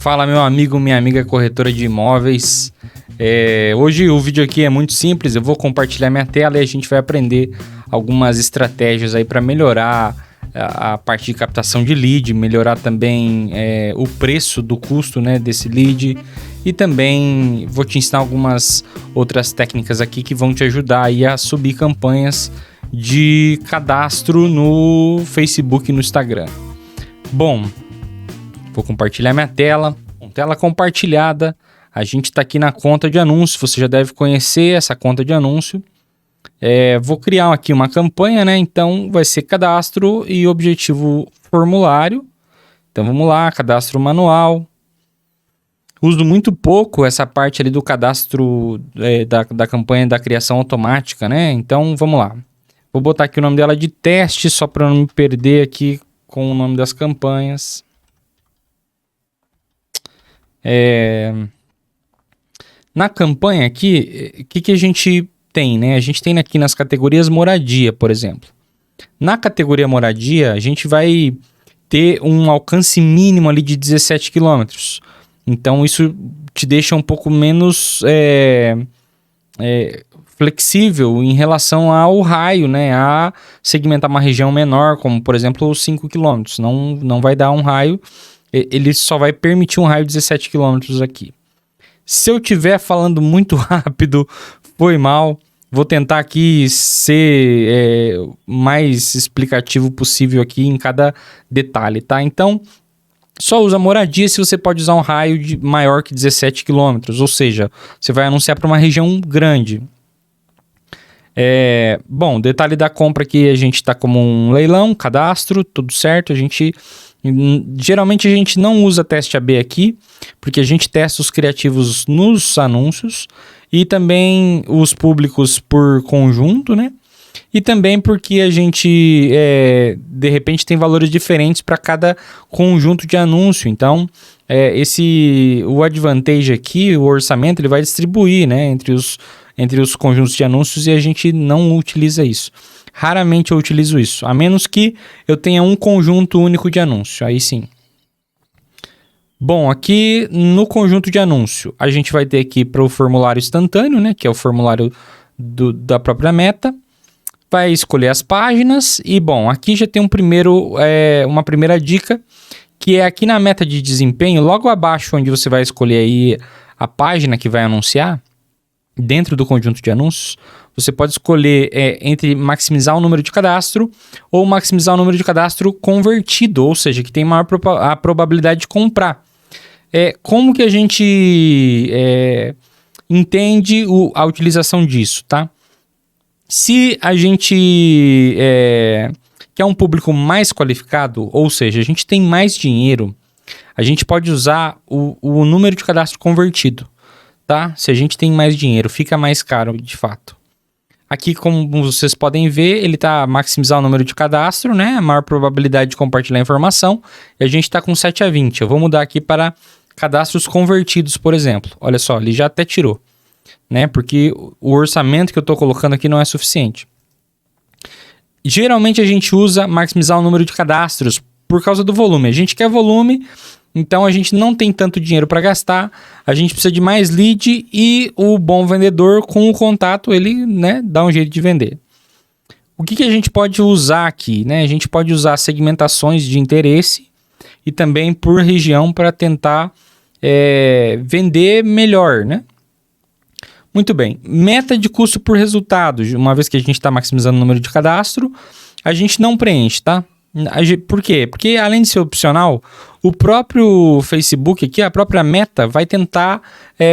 Fala, meu amigo, minha amiga corretora de imóveis. Hoje o vídeo aqui é muito simples, eu vou compartilhar minha tela e a gente vai aprender algumas estratégias aí para melhorar a parte de captação de lead, melhorar também o preço do custo, né, desse lead, e também vou te ensinar algumas outras técnicas aqui que vão te ajudar aí a subir campanhas de cadastro no Facebook e no Instagram. Bom, vou compartilhar minha tela. Com tela compartilhada, a gente está aqui na conta de anúncio. Você já deve conhecer essa conta de anúncio. Vou criar aqui uma campanha, né? Então vai ser cadastro e objetivo formulário. Então vamos lá, cadastro manual. Uso muito pouco essa parte ali do cadastro da campanha da criação automática, né? Então vamos lá. Vou botar aqui o nome dela de teste, só para não me perder aqui com o nome das campanhas. Na campanha aqui, o que a gente tem, né? A gente tem aqui nas categorias moradia, por exemplo. Na categoria moradia, a gente vai ter um alcance mínimo ali de 17 km. Então, isso te deixa um pouco menos flexível em relação ao raio, né? A segmentar uma região menor, como, por exemplo, os 5 km. Não vai dar um raio. Ele só vai permitir um raio de 17 km aqui. Se eu estiver falando muito rápido, foi mal. Vou tentar aqui ser mais explicativo possível aqui em cada detalhe, tá? Então, só usa moradia se você pode usar um raio maior que 17 km. Ou seja, você vai anunciar para uma região grande. Bom, detalhe da compra aqui, a gente está como um leilão, cadastro, tudo certo. Geralmente a gente não usa teste AB aqui, porque a gente testa os criativos nos anúncios e também os públicos por conjunto, né? E também porque a gente, de repente, tem valores diferentes para cada conjunto de anúncio. Então, o advantage aqui, o orçamento, ele vai distribuir, né, entre os conjuntos de anúncios, e a gente não utiliza isso. Raramente eu utilizo isso, a menos que eu tenha um conjunto único de anúncio, aí sim. Bom, aqui no conjunto de anúncio, a gente vai ter aqui para o formulário instantâneo, né, que é o formulário da própria Meta. Vai escolher as páginas e, bom, aqui já tem uma primeira dica, que é aqui na meta de desempenho, logo abaixo onde você vai escolher aí a página que vai anunciar, dentro do conjunto de anúncios, você pode escolher entre maximizar o número de cadastro ou maximizar o número de cadastro convertido, ou seja, que tem maior a probabilidade de comprar. Como que a gente entende a utilização disso, tá? Se a gente quer um público mais qualificado, ou seja, a gente tem mais dinheiro, a gente pode usar o número de cadastro convertido, tá? Se a gente tem mais dinheiro, fica mais caro de fato. Aqui, como vocês podem ver, ele está maximizar o número de cadastro, né? A maior probabilidade de compartilhar a informação. E a gente está com 7/20. Eu vou mudar aqui para cadastros convertidos, por exemplo. Olha só, ele já até tirou, né? Porque o orçamento que eu estou colocando aqui não é suficiente. Geralmente a gente usa maximizar o número de cadastros por causa do volume. A gente quer volume, então a gente não tem tanto dinheiro para gastar, a gente precisa de mais lead e o bom vendedor com o contato, ele, né, dá um jeito de vender. O que a gente pode usar aqui, né? A gente pode usar segmentações de interesse e também por região para tentar vender melhor, né? Muito bem, meta de custo por resultado, uma vez que a gente está maximizando o número de cadastro, a gente não preenche, tá? Por quê? Porque além de ser opcional, o próprio Facebook aqui, a própria Meta, vai tentar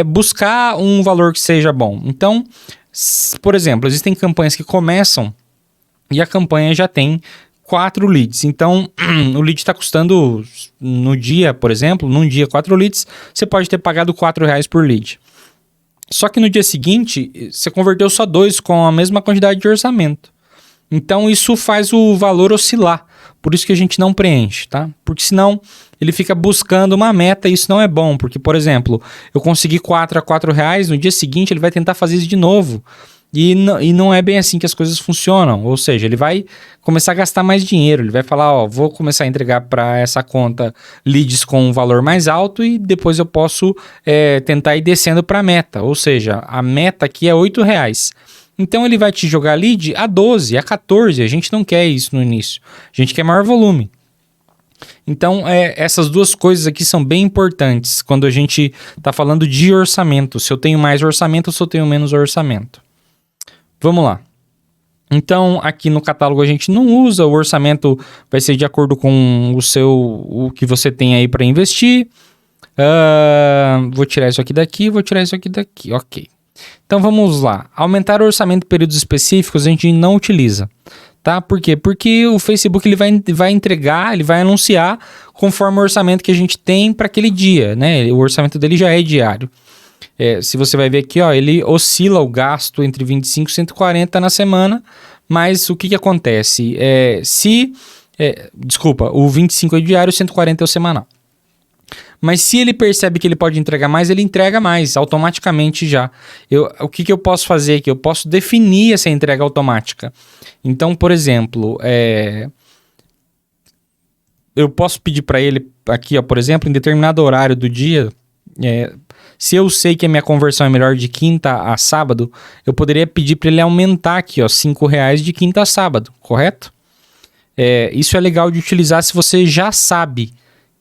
buscar um valor que seja bom. Então, por exemplo, existem campanhas que começam e a campanha já tem 4 leads. Então, o lead está custando, no dia, por exemplo, num dia 4 leads, você pode ter pagado R$4 por lead. Só que no dia seguinte, você converteu só 2 com a mesma quantidade de orçamento. Então, isso faz o valor oscilar. Por isso que a gente não preenche, tá? Porque senão ele fica buscando uma meta e isso não é bom. Porque, por exemplo, eu consegui 4 a R$4, no dia seguinte ele vai tentar fazer isso de novo. E não é bem assim que as coisas funcionam. Ou seja, ele vai começar a gastar mais dinheiro. Ele vai falar, ó, vou começar a entregar para essa conta leads com um valor mais alto e depois eu posso tentar ir descendo para a meta. Ou seja, a meta aqui é R$8. Então ele vai te jogar lead a 12, a 14. A gente não quer isso no início. A gente quer maior volume. Então, essas duas coisas aqui são bem importantes quando a gente está falando de orçamento. Se eu tenho mais orçamento ou se eu tenho menos orçamento. Vamos lá. Então, aqui no catálogo a gente não usa, o orçamento vai ser de acordo com o que você tem aí para investir. Vou tirar isso aqui daqui, vou tirar isso aqui daqui, ok. Então vamos lá. Aumentar o orçamento em períodos específicos a gente não utiliza, tá? Por quê? Porque o Facebook ele vai entregar, ele vai anunciar conforme o orçamento que a gente tem para aquele dia, né? O orçamento dele já é diário. Se você vai ver aqui, ó, ele oscila o gasto entre 25 e 140 na semana, mas o que acontece? Desculpa, o 25 é diário, 140 é o semanal. Mas se ele percebe que ele pode entregar mais, ele entrega mais, automaticamente já. O que eu posso fazer aqui? Eu posso definir essa entrega automática. Então, por exemplo, eu posso pedir para ele aqui, ó, por exemplo, em determinado horário do dia... se eu sei que a minha conversão é melhor de quinta a sábado, eu poderia pedir para ele aumentar aqui, ó, R$5 de quinta a sábado, correto? Isso é legal de utilizar se você já sabe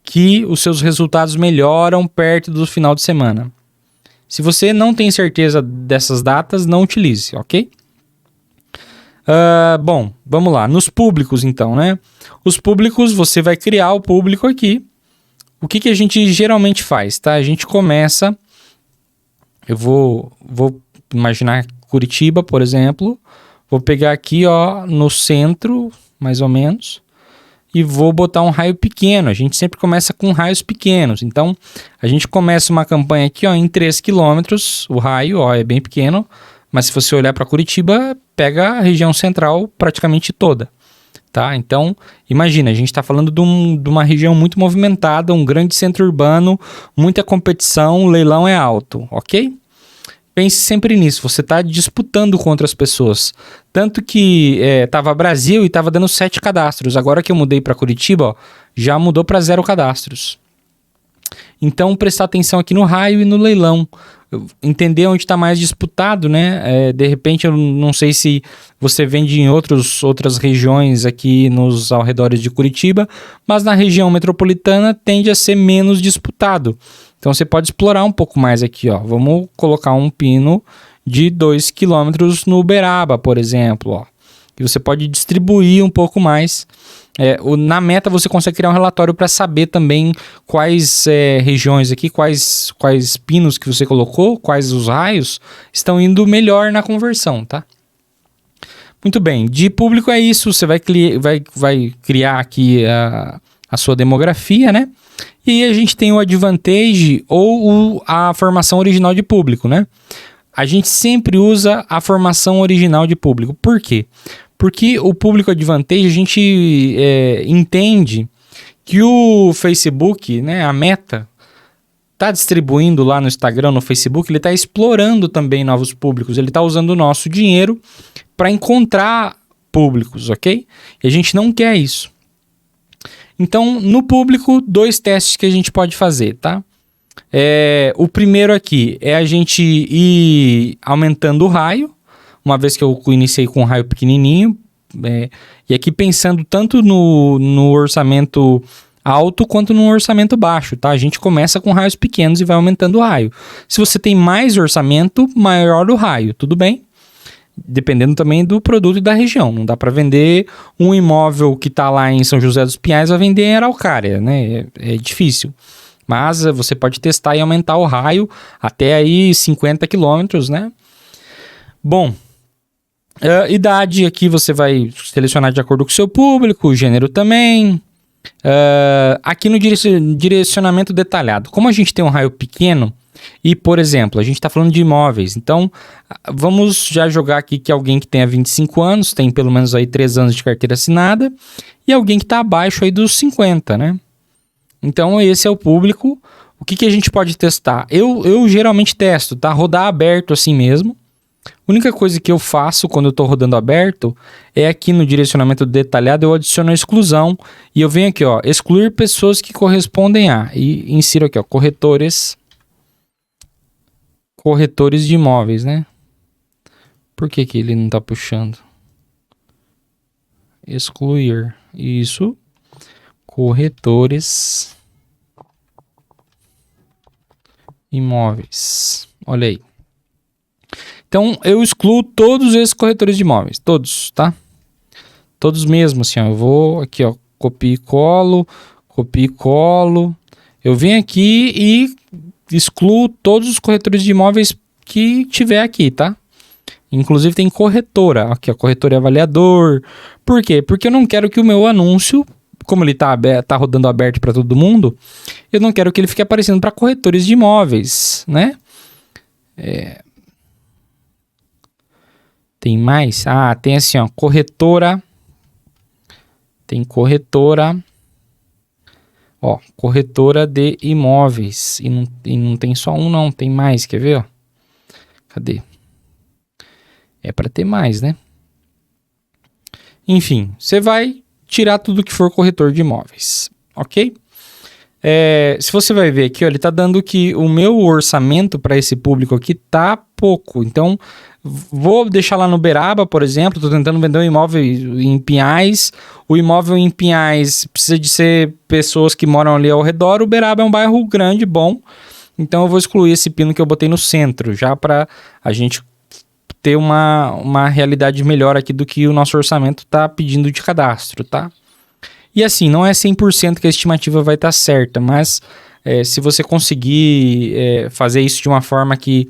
que os seus resultados melhoram perto do final de semana. Se você não tem certeza dessas datas, não utilize, ok? Bom, vamos lá. Nos públicos, então, né? Os públicos, você vai criar o público aqui. O que a gente geralmente faz, tá? A gente começa... Eu vou imaginar Curitiba, por exemplo. Vou pegar aqui, ó, no centro, mais ou menos, e vou botar um raio pequeno. A gente sempre começa com raios pequenos. Então, a gente começa uma campanha aqui, ó, em 3 km. O raio, ó, é bem pequeno. Mas se você olhar para Curitiba, pega a região central praticamente toda. Tá? Então, imagina, a gente está falando de uma região muito movimentada, um grande centro urbano, muita competição, o leilão é alto, ok? Pense sempre nisso, você está disputando com outras pessoas. Tanto que estava Brasil e estava dando 7 cadastros, agora que eu mudei para Curitiba, ó, já mudou para 0 cadastros. Então, prestar atenção aqui no raio e no leilão. Entender onde está mais disputado, né? De repente, eu não sei se você vende em outras regiões aqui nos arredores de Curitiba, mas na região metropolitana tende a ser menos disputado. Então, você pode explorar um pouco mais aqui, ó. Vamos colocar um pino de 2 km no Uberaba, por exemplo, ó. E você pode distribuir um pouco mais. Na meta você consegue criar um relatório para saber também quais regiões aqui, quais pinos que você colocou, quais os raios estão indo melhor na conversão, tá? Muito bem, de público é isso, você vai criar aqui a sua demografia, né? E a gente tem o Advantage ou a formação original de público, né? A gente sempre usa a formação original de público. Por quê? Porque o público Advantage, a gente entende que o Facebook, né, a Meta, está distribuindo lá no Instagram, no Facebook, ele está explorando também novos públicos. Ele está usando o nosso dinheiro para encontrar públicos, ok? E a gente não quer isso. Então, no público, 2 testes que a gente pode fazer, tá? O primeiro aqui é a gente ir aumentando o raio, uma vez que eu iniciei com um raio pequenininho, e aqui pensando tanto no orçamento alto quanto no orçamento baixo, tá? A gente começa com raios pequenos e vai aumentando o raio. Se você tem mais orçamento, maior o raio, tudo bem? Dependendo também do produto e da região. Não dá para vender um imóvel que está lá em São José dos Pinhais, vai vender em Araucária, né? É difícil. Mas você pode testar e aumentar o raio até aí 50 quilômetros, né? Bom, idade aqui você vai selecionar de acordo com o seu público, gênero também. Aqui no direcionamento detalhado, como a gente tem um raio pequeno e, por exemplo, a gente está falando de imóveis, então vamos já jogar aqui que alguém que tenha 25 anos, tem pelo menos aí 3 anos de carteira assinada, e alguém que está abaixo aí dos 50, né? Então esse é o público. O que a gente pode testar? Eu geralmente testo, tá? Rodar aberto assim mesmo. A única coisa que eu faço quando eu estou rodando aberto é aqui no direcionamento detalhado eu adiciono a exclusão e eu venho aqui, ó, excluir pessoas que correspondem a, e insiro aqui, ó, corretores de imóveis, né? Por que que ele não está puxando? Excluir, isso, corretores imóveis, olha aí. Então, eu excluo todos esses corretores de imóveis, todos, tá? Todos mesmo, assim, ó, eu vou aqui, ó, copio e colo, eu venho aqui e excluo todos os corretores de imóveis que tiver aqui, tá? Inclusive tem corretora, aqui, ó, corretor e avaliador. Por quê? Porque eu não quero que o meu anúncio, como ele tá rodando aberto para todo mundo, eu não quero que ele fique aparecendo para corretores de imóveis, né? Tem mais? Ah, tem assim, ó, corretora. Tem corretora. Ó, corretora de imóveis. E não tem só um, não. Tem mais, quer ver, ó? Cadê? É para ter mais, né? Enfim, você vai tirar tudo que for corretor de imóveis, ok? Se você vai ver aqui, ó, ele tá dando que o meu orçamento para esse público aqui tá pouco. Então, vou deixar lá no Beraba, por exemplo, estou tentando vender um imóvel em Pinhais. O imóvel em Pinhais precisa de ser pessoas que moram ali ao redor. O Beraba é um bairro grande, bom. Então, eu vou excluir esse pino que eu botei no centro, já para a gente ter uma realidade melhor aqui do que o nosso orçamento está pedindo de cadastro, tá? E assim, não é 100% que a estimativa vai estar certa, mas se você conseguir fazer isso de uma forma que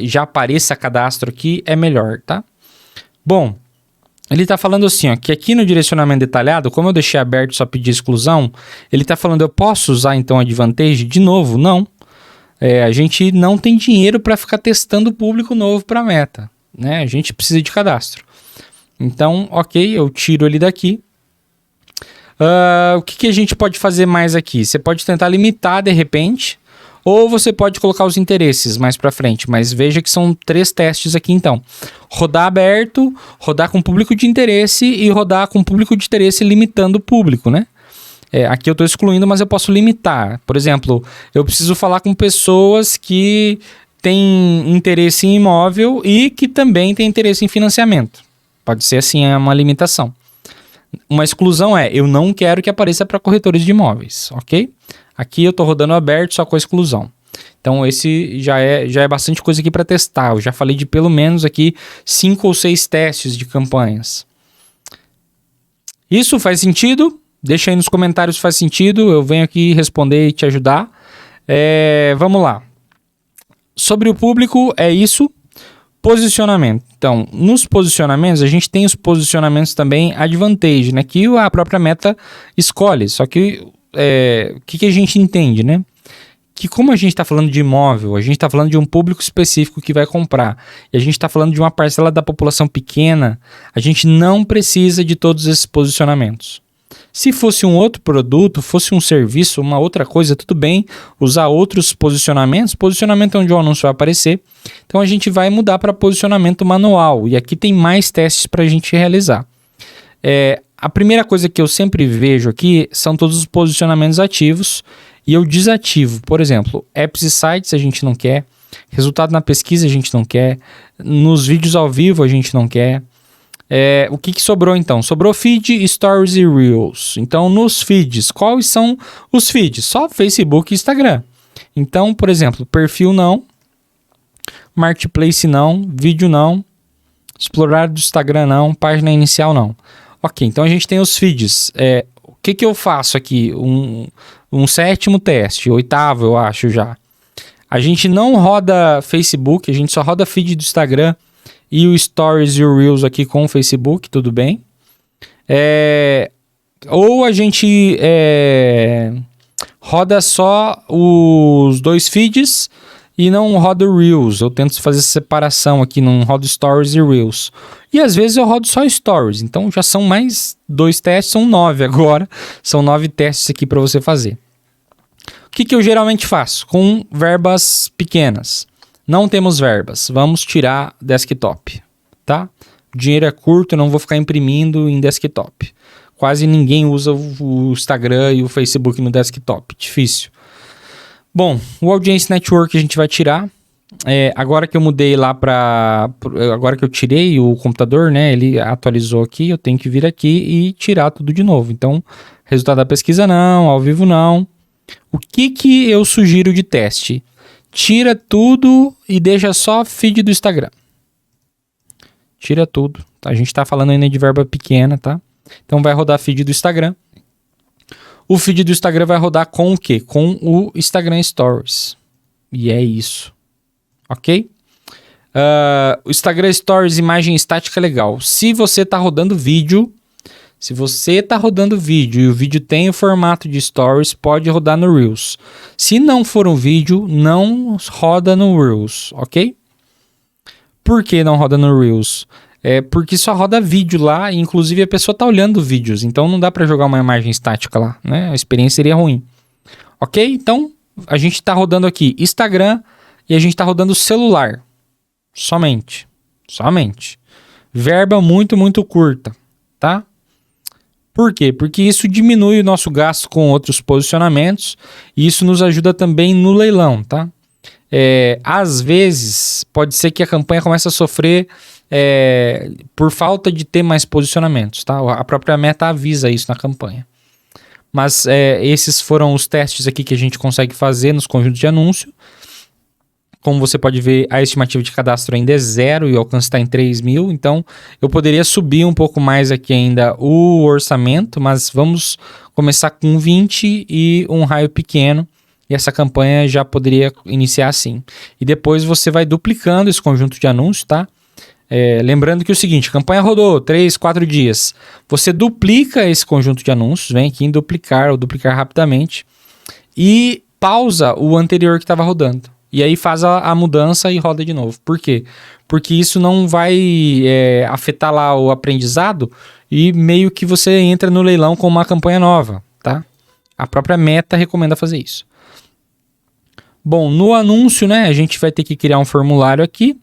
já apareça cadastro aqui, é melhor, tá? Bom, ele está falando assim, ó, que aqui no direcionamento detalhado, como eu deixei aberto só pedir exclusão, ele está falando, eu posso usar então a Advantage? De novo, não. A gente não tem dinheiro para ficar testando público novo para a meta, né? A gente precisa de cadastro. Então, ok, eu tiro ele daqui. O que a gente pode fazer mais aqui? Você pode tentar limitar de repente, ou você pode colocar os interesses mais para frente, mas veja que são 3 testes aqui então. Rodar aberto, rodar com público de interesse e rodar com público de interesse limitando o público, né? Aqui eu estou excluindo, mas eu posso limitar. Por exemplo, eu preciso falar com pessoas que têm interesse em imóvel e que também têm interesse em financiamento. Pode ser assim, é uma limitação. Uma exclusão eu não quero que apareça para corretores de imóveis, ok? Aqui eu estou rodando aberto só com a exclusão. Então esse já é bastante coisa aqui para testar. Eu já falei de pelo menos aqui 5 ou 6 testes de campanhas. Isso faz sentido? Deixa aí nos comentários se faz sentido. Eu venho aqui responder e te ajudar. Vamos lá. Sobre o público é isso. Posicionamento. Então, nos posicionamentos, a gente tem os posicionamentos também Advantage, né? Que a própria meta escolhe. Só que o que a gente entende, né? Que como a gente está falando de imóvel, a gente está falando de um público específico que vai comprar, e a gente está falando de uma parcela da população pequena, a gente não precisa de todos esses posicionamentos. Se fosse um outro produto, fosse um serviço, uma outra coisa, tudo bem usar outros posicionamentos. Posicionamento é onde o anúncio vai aparecer. Então a gente vai mudar para posicionamento manual. E aqui tem mais testes para a gente realizar. A primeira coisa que eu sempre vejo aqui são todos os posicionamentos ativos. E eu desativo. Por exemplo, apps e sites a gente não quer. Resultado na pesquisa a gente não quer. Nos vídeos ao vivo a gente não quer. O que sobrou então? Sobrou feed, stories e reels. Então nos feeds, quais são os feeds? Só Facebook e Instagram. Então, por exemplo, perfil não, marketplace não, vídeo não, explorar do Instagram não, página inicial não. Ok, então a gente tem os feeds. O que eu faço aqui? Um 7º teste, 8º eu acho já. A gente não roda Facebook, a gente só roda feed do Instagram e o Stories e o Reels aqui com o Facebook, tudo bem. Ou a gente roda só os 2 feeds e não roda o Reels. Eu tento fazer essa separação aqui, não rodo Stories e Reels. E às vezes eu rodo só Stories, então já são mais 2 testes, são 9 agora. São 9 testes aqui para você fazer. O que eu geralmente faço? Com verbas pequenas. Não temos verbas, vamos tirar desktop, tá? O dinheiro é curto, eu não vou ficar imprimindo em desktop. Quase ninguém usa o Instagram e o Facebook no desktop, difícil. Bom, o Audience Network a gente vai tirar. Agora que eu mudei lá agora que eu tirei o computador, né? Ele atualizou aqui, eu tenho que vir aqui e tirar tudo de novo. Então, resultado da pesquisa não, ao vivo não. O que eu sugiro de teste? Tira tudo e deixa só feed do Instagram. Tira tudo. A gente tá falando ainda de verba pequena, tá? Então vai rodar feed do Instagram. O feed do Instagram vai rodar com o quê? Com o Instagram Stories. E é isso. Ok? O Instagram Stories, imagem estática, legal. Se você tá rodando vídeo, e o vídeo tem o formato de Stories, pode rodar no Reels. Se não for um vídeo, não roda no Reels, ok? Por que não roda no Reels? Porque só roda vídeo lá, e inclusive a pessoa tá olhando vídeos, então não dá para jogar uma imagem estática lá, né? A experiência seria ruim. Ok? Então, a gente tá rodando aqui Instagram e a gente tá rodando celular. Somente. Verba muito, muito curta, tá? Por quê? Porque isso diminui o nosso gasto com outros posicionamentos e isso nos ajuda também no leilão, tá? Às vezes, pode ser que a campanha comece a sofrer por falta de ter mais posicionamentos, tá? A própria Meta avisa isso na campanha. Mas esses foram os testes aqui que a gente consegue fazer nos conjuntos de anúncio. Como você pode ver, a estimativa de cadastro ainda é 0 e o alcance está em 3 mil. Então, eu poderia subir um pouco mais aqui ainda o orçamento, mas vamos começar com 20 e um raio pequeno. E essa campanha já poderia iniciar assim. E depois você vai duplicando esse conjunto de anúncios, tá? Lembrando que é o seguinte, a campanha rodou 3, 4 dias. Você duplica esse conjunto de anúncios, vem aqui em duplicar ou duplicar rapidamente. E pausa o anterior que estava rodando. E aí faz a mudança e roda de novo. Por quê? Porque isso não vai afetar lá o aprendizado e meio que você entra no leilão com uma campanha nova, tá? A própria Meta recomenda fazer isso. Bom, no anúncio, né, a gente vai ter que criar um formulário aqui.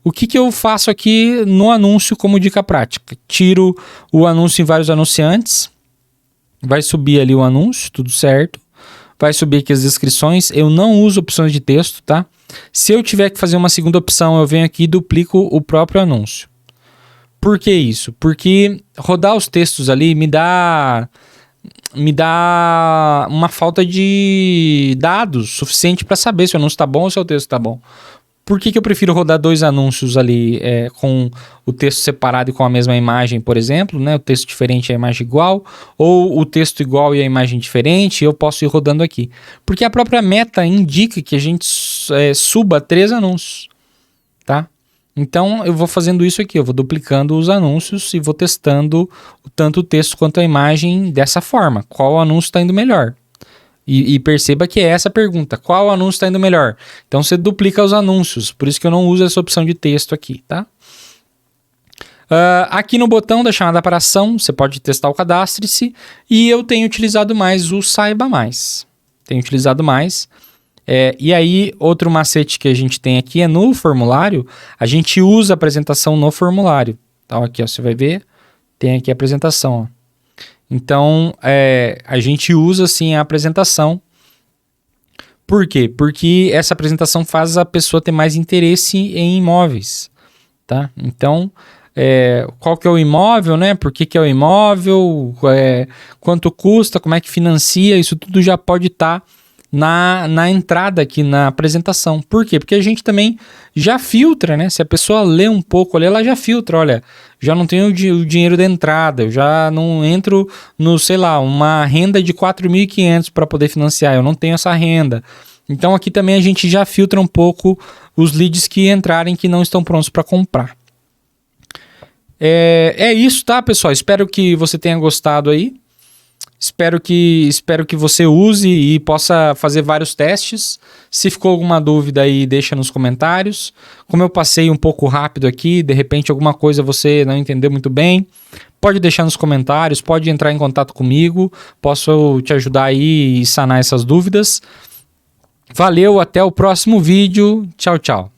O que eu faço aqui no anúncio como dica prática? Tiro o anúncio em vários anunciantes. Vai subir ali o anúncio, tudo certo. Vai subir aqui as descrições. Eu não uso opções de texto, tá? Se eu tiver que fazer uma segunda opção, eu venho aqui e duplico o próprio anúncio. Por que isso? Porque rodar os textos ali me dá uma falta de dados suficiente para saber se o anúncio está bom ou se o texto está bom. Por que eu prefiro rodar 2 anúncios ali com o texto separado e com a mesma imagem, por exemplo, né? O texto diferente e a imagem igual, ou o texto igual e a imagem diferente, eu posso ir rodando aqui. Porque a própria Meta indica que a gente suba 3 anúncios, tá? Então, eu vou fazendo isso aqui, eu vou duplicando os anúncios e vou testando tanto o texto quanto a imagem dessa forma. Qual anúncio está indo melhor? E perceba que é essa a pergunta, qual anúncio está indo melhor? Então você duplica os anúncios, por isso que eu não uso essa opção de texto aqui, tá? Aqui no botão da chamada para ação, você pode testar o cadastre-se, e eu tenho utilizado mais o Saiba Mais. E aí, outro macete que a gente tem aqui é no formulário, a gente usa a apresentação no formulário. Então aqui ó, você vai ver, tem aqui a apresentação, ó. Então, a gente usa sim a apresentação. Por quê? Porque essa apresentação faz a pessoa ter mais interesse em imóveis, tá? Então, qual que é o imóvel, né? Por que é o imóvel? Quanto custa? Como é que financia? Isso tudo já pode estar na entrada aqui na apresentação. Por quê? Porque a gente também já filtra, né? Se a pessoa lê um pouco ali, ela já filtra, olha, já não tenho o dinheiro da entrada, eu já não entro no, sei lá, uma renda de 4.500 para poder financiar, eu não tenho essa renda. Então aqui também a gente já filtra um pouco os leads que entrarem que não estão prontos para comprar. É isso, tá, pessoal? Espero que você tenha gostado aí. Espero que você use e possa fazer vários testes. Se ficou alguma dúvida aí, deixa nos comentários. Como eu passei um pouco rápido aqui, de repente alguma coisa você não entendeu muito bem, pode deixar nos comentários, pode entrar em contato comigo, posso te ajudar aí e sanar essas dúvidas. Valeu, até o próximo vídeo. Tchau, tchau.